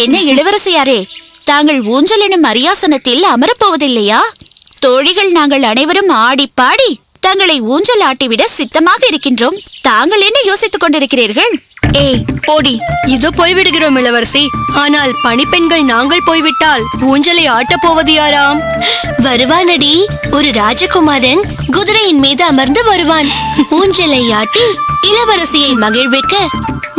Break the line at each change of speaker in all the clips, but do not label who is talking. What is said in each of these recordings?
என்ன இளவரசியாரே, தாங்கள் ஊஞ்சல் எனும் அரியாசனத்தில் அமரப்போவதில்லையா? தோழிகள் நாங்கள் அனைவரும் ஆடி பாடி தங்களை ஊஞ்சல் ஆட்டிவிட சித்தமாக இருக்கின்றோம். தாங்கள் என்ன யோசித்துக் கொண்டிருக்கிறீர்கள்?
ஏய் போடி, இதோ போய்விடுகிறோம் இளவரசி. ஆனால் பணிப்பெண்கள் நாங்கள் போய்விட்டால் ஊஞ்சலை ஆட்டப் போவது யாராம்?
வருவானடி, ஒரு ராஜகுமாரன் குதிரையின் மீது அமர்ந்து வருவான். ஊஞ்சலை ஆட்டி இளவரசியை மகிழ்விக்க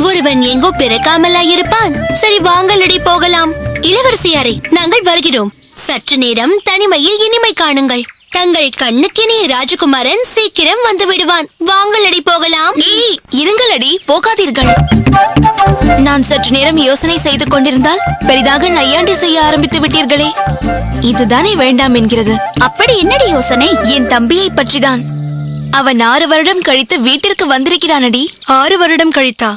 ஒருவன் எங்கோ பிறக்காமலா இருப்பான். சரி வாங்களடி போகலாம். இளவரசியாரே, நாங்கள் வருகிறோம். சற்று நேரம் தனிமையில் இனிமை காணுங்கள். தங்கள் கண்ணுக்கினிய ராஜகுமாரன் சீக்கிரம் வந்து விடுவான். வாங்களடி போகலாம்.
ஏய் இருங்களடி, போகாதீர்கள். நான் சற்று நேரம் யோசனை செய்து கொண்டிருந்தால் பெரிதாக நையாண்டி செய்ய ஆரம்பித்து விட்டீர்களே. இதுதானே வேண்டாம் என்கிறது.
அப்படி என்னடி யோசனை?
என் தம்பியை பற்றிதான். அவன் 6 வருடம் கழித்து வீட்டிற்கு வந்திருக்கிறானடி.
6 வருடம் கழித்தா?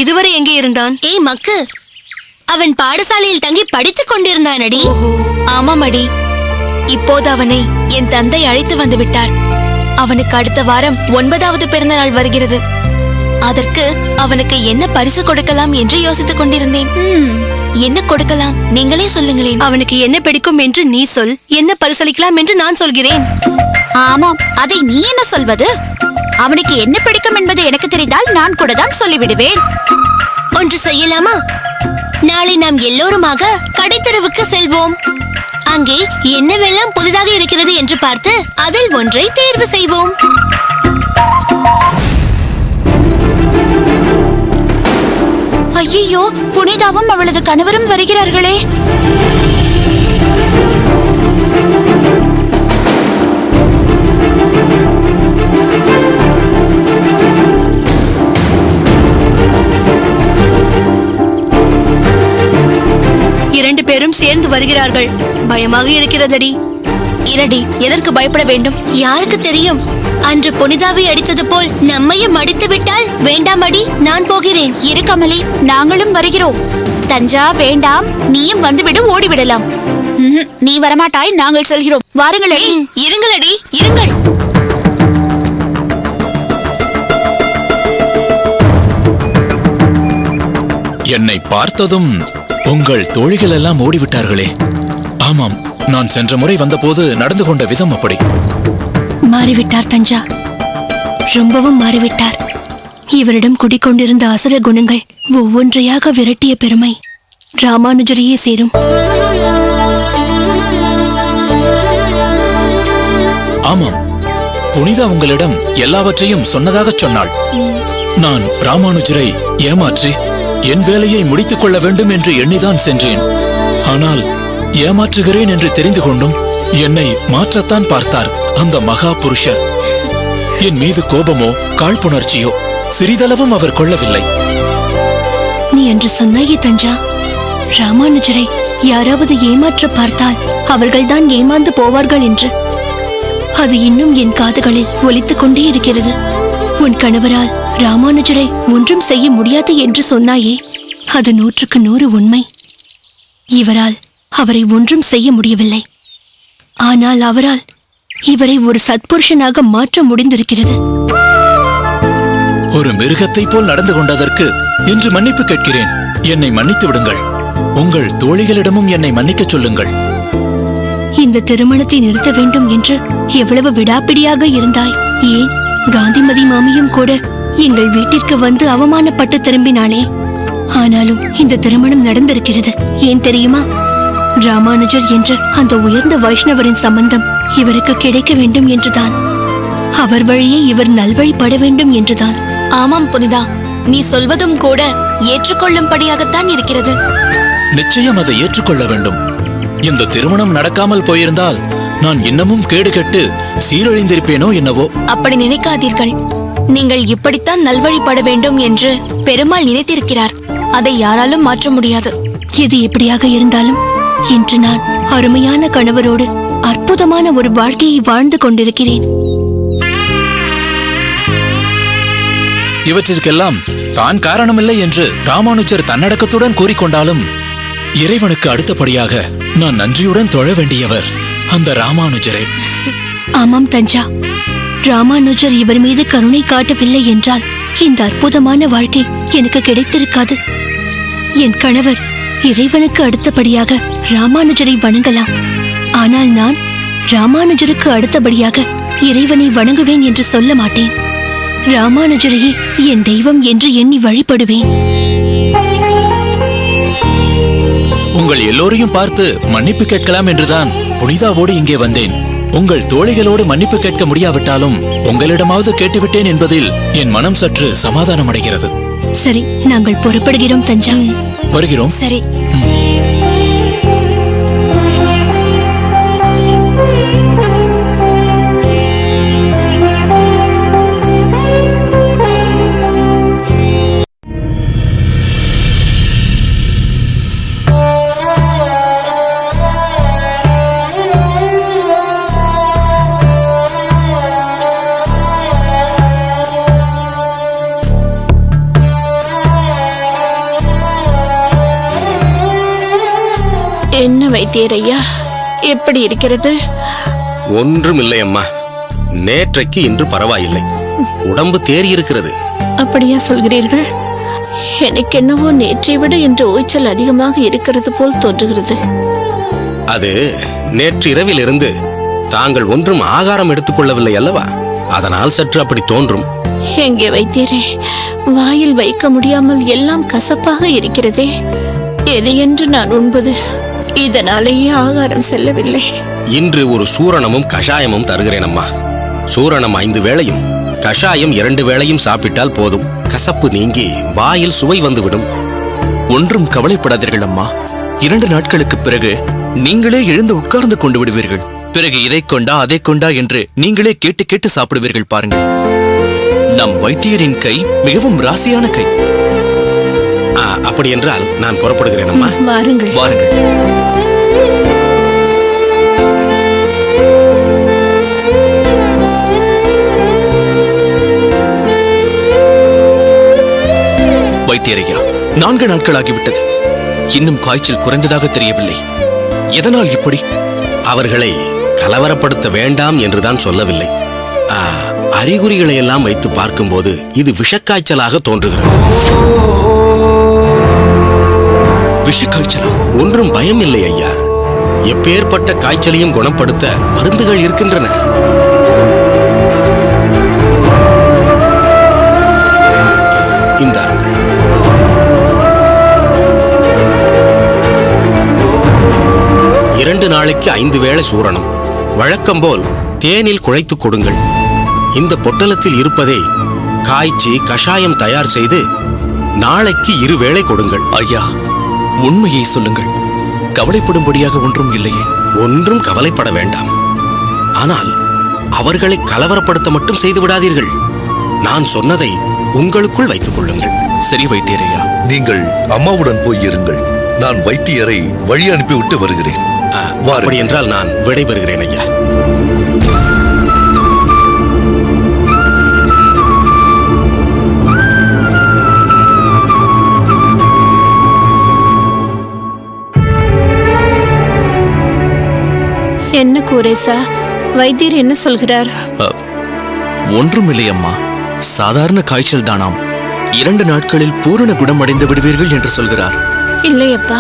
இதுவரை எங்கே இருந்தான்? ஏய் மக்கு, அவன் பாடசாலையில் தங்கி படித்துக் கொண்டிருந்தானடி.
ஆமாம் அடி. இப்போது அவனை என் தந்தை அழைத்து வந்து விட்டார். அவனுக்கு அடுத்த வாரம் 9வது பிறந்த நாள் வருகிறது. அதற்கு அவனுக்கு என்ன பரிசு கொடுக்கலாம் என்று யோசித்துக் கொண்டிருந்தேன். என்ன கொடுக்கலாம், நீங்களே சொல்லுங்களேன்.
அவனுக்கு என்ன பிடிக்கும் என்று நீ சொல், என்ன பரிசளிக்கலாம் என்று நான் சொல்கிறேன்.
ஆமாம், அதை நீ என்ன சொல்வது? அவனுக்கு என்ன பிடிக்கும் என்பது எனக்கு தெரிந்தால் நான் கூட தான் சொல்லிவிடுவேன்.
ஒன்று செய்யலாமா? நாளை நாம் எல்லோருமாக கடைத்தெருவுக்கு செல்வோம். அங்கே என்னவெல்லாம் புதிதாக இருக்கிறது என்று பார்த்து அதில் ஒன்றை தேர்வு செய்வோம்.
ஐயோ, புனிதாவும் அவளது கணவரும் வருகிறார்களே.
இரண்டு பேரும் சேர்ந்து வருகிறார்கள். பயமாக இருக்கிறதடி.
இரடி, எதற்கு பயப்பட வேண்டும்?
யாருக்கு தெரியும், அன்று புனிதாவை அடித்தது போல் நம்மையும் அடித்து விட்டால்? வேண்டாம் அடி, நான் போகிறேன்.
இரு கமலி, நாங்களும் வருகிறோம். தஞ்சா வேண்டாம், நீயும் வந்துவிடு, ஓடிவிடலாம். நீ வரமாட்டாய், நாங்கள் செல்கிறோம். வாருங்கள்.
இருங்களடி, இருங்கள்.
என்னை பார்த்ததும் உங்கள் தோழிகள் எல்லாம் ஓடிவிட்டார்களே. ஆமாம், நான் சென்ற முறை வந்தபோது நடந்து கொண்ட விதம் அப்படி.
மாறிவிட்டார் தஞ்சா, ரொம்பவும் மாறிவிட்டார். இவரிடம் குடிக்கொண்டிருந்த அசுர குணங்கள் ஒவ்வொன்றையாக விரட்டிய பெருமை ராமானுஜரையே சேரும்.
ஆமாம், புனிதா உங்களிடம் எல்லாவற்றையும் சொன்னதாகச் சொன்னாள். நான் ராமானுஜரை ஏமாற்றி என் வேலையை முடித்துக் கொள்ள வேண்டும் என்று எண்ணிதான் சென்றேன். ஆனால் ஏமாற்றுகிறேன் என்று தெரிந்து கொண்டும் என்னை மாற்றத்தான் பார்த்தார் அந்த மகா புருஷர். என் மீது கோபமோ காழ்ப்புணர்ச்சியோ சிறிதளவும் அவர் கொள்ளவில்லை.
நீ என்று சொன்னாயே தஞ்சா, ராமானுஜரை யாராவது ஏமாற்ற பார்த்தால் அவர்கள்தான் ஏமாந்து போவார்கள் என்று. அது இன்னும் என் காதுகளில் ஒலித்துக் கொண்டே இருக்கிறது. உன் கணவரால் ராமானுஜரை ஒன்றும் செய்ய முடியாது என்று சொன்னாயே, அது 100க்கு 100 உண்மை. இவரால் அவரை ஒன்றும் செய்ய முடியவில்லை. ஆனால் அவரால் இவரை ஒரு சத்புருஷனாக மாற்ற முடிந்திருக்கிறது.
ஒரு மிருகத்தை போல் நடந்து கொண்டதற்கு இன்று மன்னிப்பு கேட்கிறேன். என்னை மன்னித்து விடுங்கள். உங்கள் தோழிகளிடமும் என்னை மன்னிக்கச் சொல்லுங்கள்.
இந்த திருமணத்தை நிறுத்த வேண்டும் என்று எவ்வளவு விடாப்பிடியாக இருந்தாய். ஏன், காந்திமதி மாமியும் கூட எங்கள் வீட்டிற்கு வந்து அவமானப்பட்டு திரும்பினாளே. ஆனாலும் இந்த திருமணம் நடந்திருக்கிறது. ஏன் தெரியுமா? ராமானுஜர் என்ற அந்த உயர்ந்த வைஷ்ணவரின் சம்பந்தம் இவருக்கு கிடைக்க வேண்டும் என்றுதான். அவர் வழியே இவர் நல்வழிப்பட வேண்டும் என்றுதான்.
ஆமாம் புனிதா, நீ சொல்வதும் கூட ஏற்றுக்கொள்ளும்படியாகத்தான் இருக்கிறது.
நிச்சயம் அதை ஏற்றுக்கொள்ள வேண்டும். இந்த திருமணம் நடக்காமல் போயிருந்தால் நான் இன்னமும் கேடுகட்டு சீரழிந்திருப்பேனோ என்னவோ.
அப்படி நினைக்காதீர்கள். நீங்கள் இப்படித்தான் நல்வழிப்பட வேண்டும் என்று பெருமாள் நினைத்திருக்கிறார். அதை யாராலும் மாற்ற முடியாது.
எது எப்படியாக இருந்தாலும் இன்று நான் அருமையான கணவரோடு அற்புதமான ஒரு வாழ்க்கையை வாழ்ந்து கொண்டிருக்கிறேன்.
இவற்றிற்கெல்லாம் தான் காரணமில்லை என்று ராமானுஜர் தன்னடக்கத்துடன் கூறிக்கொண்டாலும் இறைவனுக்கு அடுத்தபடியாக நான் நன்றியுடன் தொழ வேண்டியவர் அந்த ராமானுஜரே.
ஆமாம் தஞ்சா, ராமானுஜர் இவர் மீது கருணை காட்டவில்லை என்றால் இந்த அற்புதமான வாழ்க்கை எனக்கு கிடைத்திருக்காது. என் கணவர் இறைவனுக்கு அடுத்தபடியாக ராமானுஜரை வணங்கலாம். ஆனால் நான் ராமானுஜருக்கு அடுத்தபடியாக இறைவனை வணங்குவேன் என்று சொல்ல மாட்டேன். ராமானுஜரையே என் தெய்வம் என்று எண்ணி வழிபடுவேன்.
உங்கள் எல்லோரையும் பார்த்து மன்னிப்பு கேட்கலாம் என்றுதான் புனிதாவோடு இங்கே வந்தேன். உங்கள் தோழிகளோடு மன்னிப்பு கேட்க முடியாவிட்டாலும் உங்களிடமாவது கேட்டுவிட்டேன் என்பதில் என் மனம் சற்று சமாதானம் அடைகிறது.
சரி, நாங்கள் புறப்படுகிறோம் தஞ்சா.
வருகிறோம்.
சரி.
என்ன வைத்தியரையா, எப்படி இருக்கிறது?
ஒன்றும் இல்லை அம்மா. நேற்றைக்கு இன்று பரவாயில்லை. உடம்பு தேறி இருக்கிறது.
அப்படியா சொல்கிறீர்கள்? எனக்கு என்னவோ நேற்றை விட இன்று ஓய்ச்சல் அதிகமாக இருக்கிறது போல் தோன்றுகிறது.
அது நேற்று இரவிலிருந்து தாங்கள் ஒன்றும் ஆகாரம் எடுத்துக்கொள்ளவில்லை அல்லவா, அதனால் சற்று அப்படி தோன்றும்.
எங்கே வைத்தியரே, வாயில் வைக்க முடியாமல் எல்லாம் கசப்பாக இருக்கிறதே. எது என்று நான் உண்பது? இதனாலேயே ஆகாரம் செல்லவில்லை.
இன்று ஒரு சூரணமும் கஷாயமும் தருகிறேன் அம்மா. சூரணம் 5 வேளையும், கஷாயம் 2 வேளையும் சாப்பிட்டால் போதும். கசப்பு நீங்கி வாயில் சுவை வந்துவிடும்.
ஒன்றும் கவலைப்படாதீர்கள் அம்மா. 2 நாட்களுக்கு பிறகு நீங்களே எழுந்து உட்கார்ந்து கொண்டு விடுவீர்கள். பிறகு இதை கொண்டா அதை கொண்டா என்று நீங்களே கேட்டு கேட்டு சாப்பிடுவீர்கள். பாருங்கள், நம் வைத்தியரின் கை மிகவும் ராசியான கை.
அப்படி என்றால் நான் புறப்படுகிறேன் அம்மா.
வாருங்கள்.
வாருங்கள். வைத்தியரையா, 4 நாட்களாகிவிட்டது. இன்னும் காய்ச்சல் குறைந்ததாக தெரியவில்லை. எதனால் இப்படி?
அவர்களை கலவரப்படுத்த வேண்டாம் என்றுதான் சொல்லவில்லை. அறிகுறிகளை எல்லாம் வைத்து பார்க்கும்போது இது விஷக்காய்ச்சலாக தோன்றுகிறது.
விஷக்காய்ச்சலா?
ஒன்றும் பயம் இல்லை ஐயா. எப்பேற்பட்ட காய்ச்சலையும் குணப்படுத்த மருந்துகள் இருக்கின்றன. இந்தாருங்கள். இரண்டு நாளைக்கு 5 வேளை சூரணம். வழக்கம்போல் தேனில் குழைத்து கொடுங்கள். இந்த பொட்டலத்தில் இருப்பதை காய்ச்சி கஷாயம் தயார் செய்து நாளைக்கு 2 வேளை கொடுங்கள்.
ஐயா, உண்மையை சொல்லுங்கள். கவலைப்படும்படியாக ஒன்றும் இல்லையே?
ஒன்றும் கவலைப்பட வேண்டாம். ஆனால் அவர்களை கலவரப்படுத்த மட்டும் செய்து விடாதீர்கள். நான் சொன்னதை உங்களுக்குள் வைத்துக் கொள்ளுங்கள்.
சரி வைத்தியரையா.
நீங்கள் அம்மாவுடன் போய் இருங்கள். நான் வைத்தியரை வழி அனுப்பிவிட்டு வருகிறேன்.
அப்படி என்றால் நான் விடைபெறுகிறேன் ஐயா.
என்ன கூரேசா, வைத்தியர் என்ன சொல்கிறார்?
ஒன்றும் இல்லை அம்மா. சாதாரண காய்ச்சல் தானாம். 2 நாட்களில் பூரண குணமடைந்து விடுவீர்கள் என்று சொல்கிறார்.
இல்லையப்பா,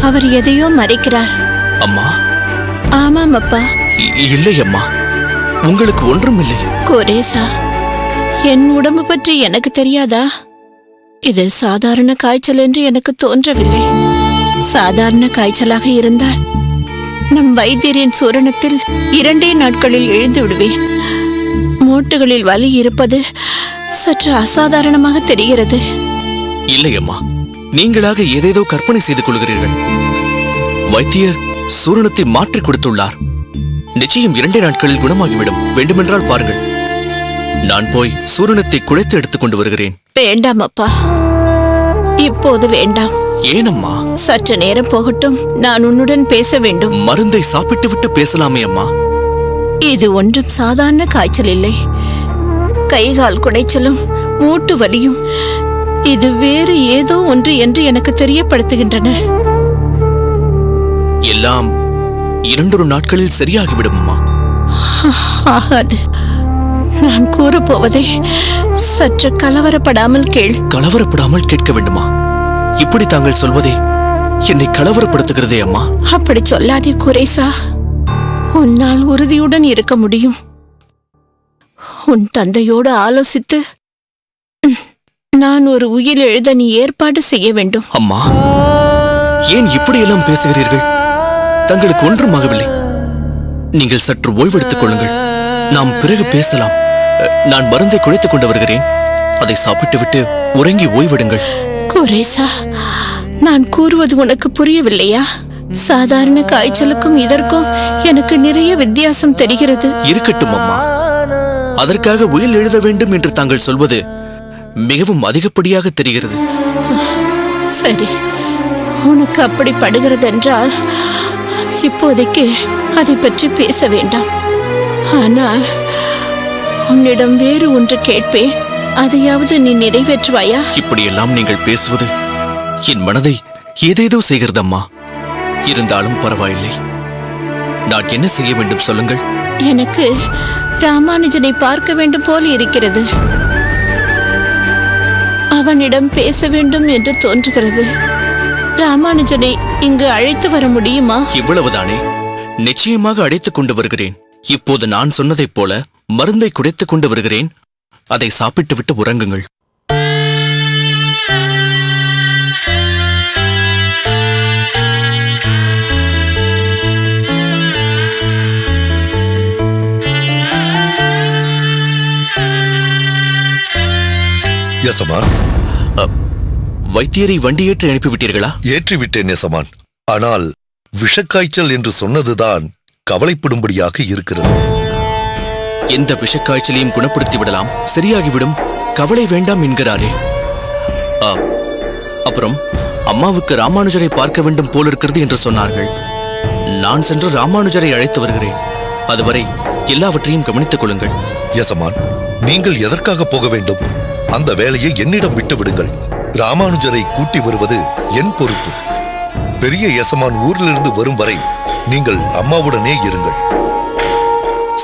அவர் எதையோ மறைக்கிறார்.
அம்மா?
ஆமாம் அப்பா.
இல்லை அம்மா, உங்களுக்கு ஒன்றும் இல்லை.
கோரேசா, என் உடம்பு பற்றி எனக்கு தெரியாதா? இது சாதாரண காய்ச்சல் என்று எனக்கு தோன்றவில்லை. சாதாரண காய்ச்சலாக இருந்தால் நம் வைத்தியரின் சூரணத்தில் 2 நாட்களில் எழுந்து விடுவேன். மூட்டுகளில் வலி இருப்பது சற்று அசாதாரணமாக தெரிகிறது.
இல்லை அம்மா, நீங்களாக ஏதேதோ கற்பனை செய்து கொள்கிறீர்கள். வைத்தியர் சூரணத்தை மாற்றி கொடுத்துள்ளார். நிச்சயம் 2 நாட்களில் குணமாகிவிடும். வேண்டுமென்றால் பாருங்கள். நான் போய் சூரணத்தை குழைத்து எடுத்துக் கொண்டு வருகிறேன்.
வேண்டாம் அப்பா, இப்போது வேண்டாம்.
ஏனம்மா?
சற்று நேரம் போகட்டும், நான் உன்னுடன் பேச வேண்டும்.
மருந்தை சாப்பிட்டு விட்டு பேசலாமே அம்மா.
இது ஒன்றும் சாதாரண காய்ச்சல் இல்லை. கைகால் குடைச்சலும் மூட்டு வலியும் இது வேறு ஏதோ ஒன்று என்று எனக்கு தெரியப்படுத்துகின்றன.
எல்லாம் 2 நாட்களில் சரியாகிவிடும் அம்மா.
ஆகாது. நான் கூறப்போவதை சற்று கலவரப்படாமல் கேள்.
கலவரப்படாமல் கேட்க வேண்டுமா? இப்படி தாங்கள் சொல்வதே என்னை கலவரப்படுத்துகிறதே அம்மா.
அப்படி சொல்லாதே குரேசா. உன்னால் உறுதியுடன் இருக்க முடியும். உன் தந்தையோடு ஆலோசித்து நான் ஒரு உயில் எழுத நீ ஏற்பாடு செய்ய வேண்டும்.
அம்மா, ஏன் இப்படியெல்லாம் பேசுகிறீர்கள்? தங்களுக்கு ஒன்றும் ஆகவில்லை. நீங்கள் சற்று ஓய்வெடுத்துக் கொள்ளுங்கள். நாம் பிறகு பேசலாம். நான் மருந்தை குழைத்துக் கொண்டு வருகிறேன். அதை சாப்பிட்டுவிட்டு உறங்கி ஓய்வெடுங்கள்.
குரேசா, நான் கூறுவது உனக்கு புரியவில்லையா? சாதாரண காய்ச்சலுக்கும் இதற்கும் எனக்கு நிறைய வித்தியாசம் தெரிகிறது.
இருக்கட்டும் அம்மா. அதற்காக உயில் எழுத வேண்டும் என்று தாங்கள் சொல்வது மிகவும் அதிகப்படியாக தெரிகிறது.
சரி, உனக்கு அப்படி படுகிறதென்றால் இப்போதைக்கு அதை பற்றி பேச வேண்டாம். ஆனால் உன்னிடம் வேறு ஒன்று கேட்பேன். அதையாவது நீ நிறைவேற்றுவாயா?
இப்படியெல்லாம் நீங்கள் பேசுவது என் மனதை ஏதேதோ செய்கிறதம்மா. இருந்தாலும் பரவாயில்லை. நான் என்ன செய்ய வேண்டும் சொல்லுங்கள்.
எனக்கு ராமானுஜனை பார்க்க வேண்டும் போல் இருக்கிறது. அவனிடம் பேச வேண்டும் என்று தோன்றுகிறது. ராமானுஜனை இங்கு அழைத்து வர முடியுமா?
இவ்வளவுதானே? நிச்சயமாக அழைத்துக் கொண்டு வருகிறேன். இப்போது நான் சொன்னதைப் போல மருந்தை குடைத்துக் கொண்டு வருகிறேன். அதை சாப்பிட்டுவிட்டு உறங்குங்கள்.
யசமான்,
வைத்தியரை வண்டியேற்றி அனுப்பிவிட்டீர்களா?
ஏற்றிவிட்டேன் யசமான். ஆனால் விஷக்காய்ச்சல் என்று சொன்னதுதான் கவலைப்படும்படியாக இருக்கிறது.
எந்த விஷக்காய்ச்சலையும் குணப்படுத்தி விடலாம், சரியாகிவிடும், கவலை வேண்டாம் என்கிறாரே. அப்புறம் அம்மாவுக்கு ராமானுஜரை பார்க்க வேண்டும் போலிருக்கிறது என்று சொன்னார்கள். நான் சென்று ராமானுஜரை அழைத்து வருகிறேன். அதுவரை எல்லாவற்றையும் கவனித்துக் கொள்ளுங்கள்.
யசமான், நீங்கள் எதற்காக போக வேண்டும்? அந்த வேலையை என்னிடம் விட்டு விடுங்கள். ராமானுஜரை கூட்டி வருவது என் பொறுப்பு. பெரிய யசமான் ஊரிலிருந்து வரும் வரை நீங்கள் அம்மாவுடனே இருங்கள்.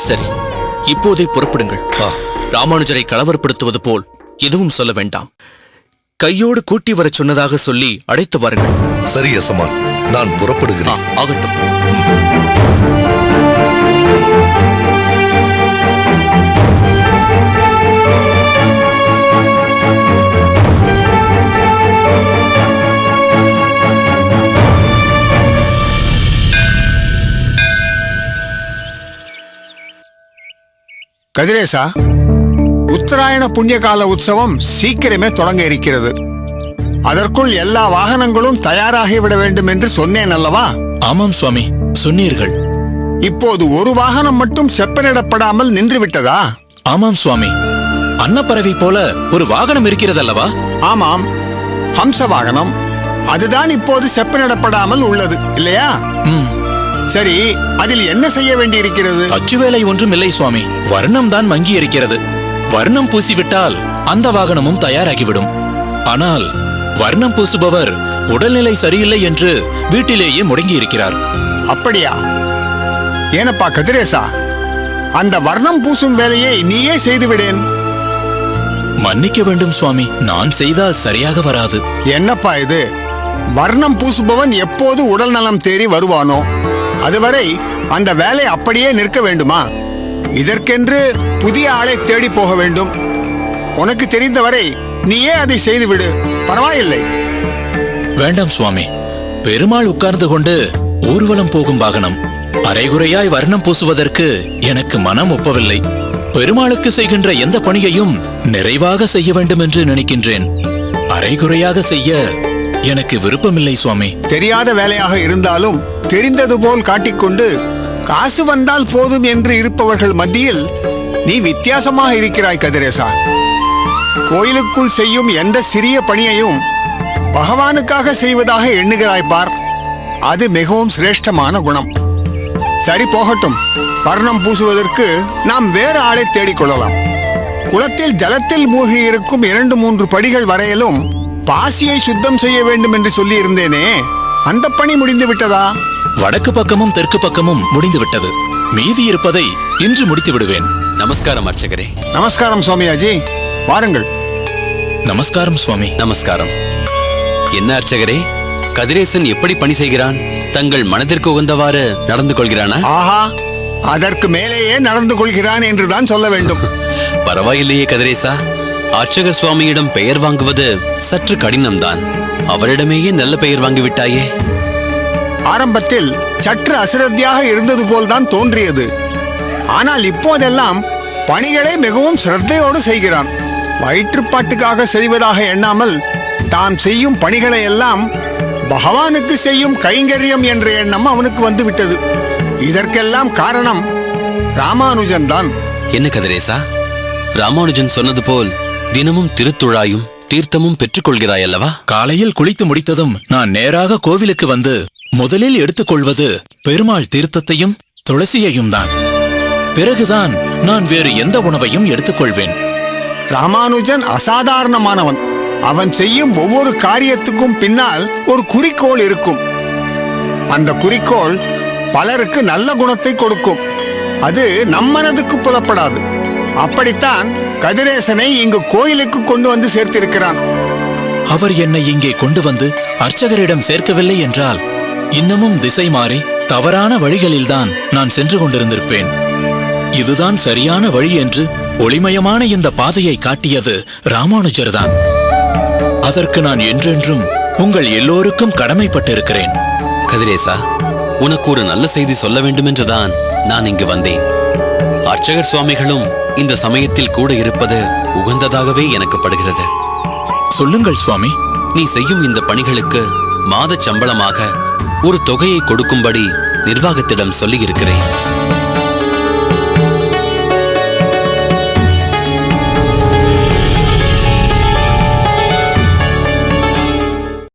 சரி, இப்போதே புறப்படுங்கள். ராமானுஜரை கலவரப்படுத்துவது போல் எதுவும் சொல்ல வேண்டாம். கையோடு கூட்டி வரச் சொன்னதாக சொல்லி அழைத்து வாருங்கள்.
சரி யசமான், நான் புறப்படுகிறேன்.
ஆகட்டும்.
கதிரேசா, உத்தராயண புண்ணியகால உற்சவம் சீக்கிரமே தொடங்க இருக்கிறது. அதற்குள் எல்லா வாகனங்களும் தயாராகிவிட வேண்டும் என்று சொன்னேன் அல்லவா?
ஆமாம் சுவாமி, சொன்னீர்கள்.
இப்போது ஒரு வாகனம் மட்டும் செப்பனிடப்படாமல் நின்று விட்டதா?
ஆமாம் சுவாமி, அன்னப்பறவை போல ஒரு வாகனம் இருக்கிறதல்லவா?
ஆமாம், ஹம்ச வாகனம். அதுதான் இப்போது செப்பனிடப்படாமல் உள்ளது இல்லையா? சரி, அதில் என்ன செய்ய வேண்டியிருக்கிறது?
அச்சு வேலை ஒன்றும் இல்லை சுவாமி. வர்ணம் தான் மங்கி இருக்கிறது. வர்ணம் பூசிவிட்டால் அந்த வாகனமும் தயாராகிவிடும். ஆனால் வர்ணம் பூசுபவர் உடல்நிலை சரியில்லை என்று வீட்டிலேயே முடங்கி இருக்கிறார்.
அப்படியா? ஏனப்பா கதிரேசா, அந்த வர்ணம் பூசும் வேலையை நீயே செய்துவிடேன்.
மன்னிக்க வேண்டும் சுவாமி, நான் செய்தால் சரியாக வராது.
என்னப்பா இது? வர்ணம் பூசுபவன் எப்போது உடல் நலம் தேறி வருவானோ அதுவரை அந்த வேலை அப்படியே நிற்க வேண்டுமா? இதற்கென்று புதிய ஆளை தேடி போக வேண்டும். உனக்கு தெரிந்தவரை நீயே அதை செய்துவிடு, பரவாயில்லை.
வேண்டாம் சுவாமி, பெருமாள் உட்கார்ந்து கொண்டு ஊர்வலம் போகும் வாகனம். அரைகுறையாய் வர்ணம் பூசுவதற்கு எனக்கு மனம் ஒப்பவில்லை. பெருமாளுக்கு செய்கின்ற எந்த பணியையும் நிறைவாக செய்ய வேண்டும் என்று நினைக்கின்றேன். அரைகுறையாக செய்ய எனக்கு விருப்பமில்லை சுவாமி.
தெரியாத வேலையாக இருந்தாலும் தெரிந்தது போல் காட்டிக்கொண்டு காசு வந்தால் போதும் என்று இருப்பவர்கள் மத்தியில் நீ வித்தியாசமாக இருக்கிறாய் கதிரேசா. கோயிலுக்குள் செய்யும் எந்த சிறிய பணியையும் பகவானுக்காக செய்வதாக எண்ணுகிறாய் பார். அது மிகவும் சிரேஷ்டமான குணம். சரி, போகட்டும். வர்ணம் பூசுவதற்கு நாம் வேறு ஆளை தேடிக்கொள்ளலாம். குளத்தில் ஜலத்தில் மூழ்கி இருக்கும் 2-3 படிகள் வரையிலும் பாசியை சுத்தம் செய்ய வேண்டும் என்று சொல்லி இருந்தேனே, அந்த பணி முடிந்து விட்டதா?
வடக்கு பக்கமும் தெற்கு பக்கமும் முடிந்து விட்டது. மீதி இருப்பதை இன்று முடித்து விடுவேன்.
நமஸ்காரம் அர்ச்சகரே.
நமஸ்காரம் சுவாமியாஜி, வாருங்கள்.
நமஸ்காரம் சுவாமி.
நமஸ்காரம். என்ன அர்ச்சகரே,
கதிரேசன் எப்படி பணி செய்கிறான்? தங்கள் மனதிற்கு உகந்தவாறு நடந்து கொள்கிறானா?
ஆஹா, அதற்கு மேலேயே நடந்து கொள்கிறான் என்றுதான் சொல்ல வேண்டும்.
பரவாயில்லையே கதிரேசா, அர்ச்சகர் சுவாமியிடம் பெயர் வாங்குவது சற்று கடினம்தான். அவரிடமேயே நல்ல பெயர் வாங்கிவிட்டாயே.
ஆரம்பத்தில் சற்று அசிரத்தியாக இருந்தது போல்தான் தோன்றியது. ஆனால் இப்போதெல்லாம் பணிகளை மிகவும் சிரத்தையோடு செய்கிறான். வயிற்றுப்பாட்டுக்காக செய்வதாக எண்ணாமல் தான் செய்யும் பணிகளை எல்லாம் பகவானுக்கு செய்யும் கைங்கரியம் என்ற எண்ணம் அவனுக்கு வந்துவிட்டது. இதற்கெல்லாம் காரணம் ராமானுஜன் தான்.
என்ன கதிரேசா, ராமானுஜன் சொன்னது போல் தினமும் திருத்துழாயும் தீர்த்தமும் பெற்றுக்கொள்கிறாய் அல்லவா?
காலையில் குளித்து முடித்ததும் நான் நேராக கோவிலுக்கு வந்து முதலில் எடுத்துக்கொள்வது பெருமாள் தீர்த்தத்தையும் துளசியையும் தான். பிறகுதான் நான் வேறு எந்த உணவையும் எடுத்துக்கொள்வேன்.
ராமானுஜன் அசாதாரணமானவன். அவன் செய்யும் ஒவ்வொரு காரியத்துக்கும் பின்னால் ஒரு குறிக்கோள் இருக்கும். அந்த குறிக்கோள் பலருக்கு நல்ல குணத்தை கொடுக்கும். அது நம் மனதுக்கு புலப்படாது. அப்படித்தான் கதிரேசனை இங்கு கோயிலுக்கு கொண்டு வந்து சேர்த்திருக்கிறான்.
அவர் என்னை இங்கே கொண்டு வந்து அர்ச்சகரிடம் சேர்க்கவில்லை என்றால் இன்னமும் திசை மாறி தவறான வழிகளில்தான் நான் சென்று கொண்டிருந்திருப்பேன். இதுதான் சரியான வழி என்று ஒளிமயமான இந்த பாதையை காட்டியது ராமானுஜர் தான். அதற்கு நான் என்றென்றும் உங்கள் எல்லோருக்கும் கடமைப்பட்டிருக்கிறேன்.
கதிரேசா, உனக்கு ஒரு நல்ல செய்தி சொல்ல வேண்டுமென்றுதான் நான் இங்கு வந்தேன். அர்ச்சகர் சுவாமிகளும் இந்த சமயத்தில் கூட இருப்பது உகந்ததாகவே எனக்கு படுகிறது.
சொல்லுங்கள் சுவாமி.
நீ செய்யும் இந்த பணிகளுக்கு மாத சம்பளமாக ஒரு தொகையை கொடுக்கும்படி நிர்வாகத்திடம் சொல்லியிருக்கிறேன்.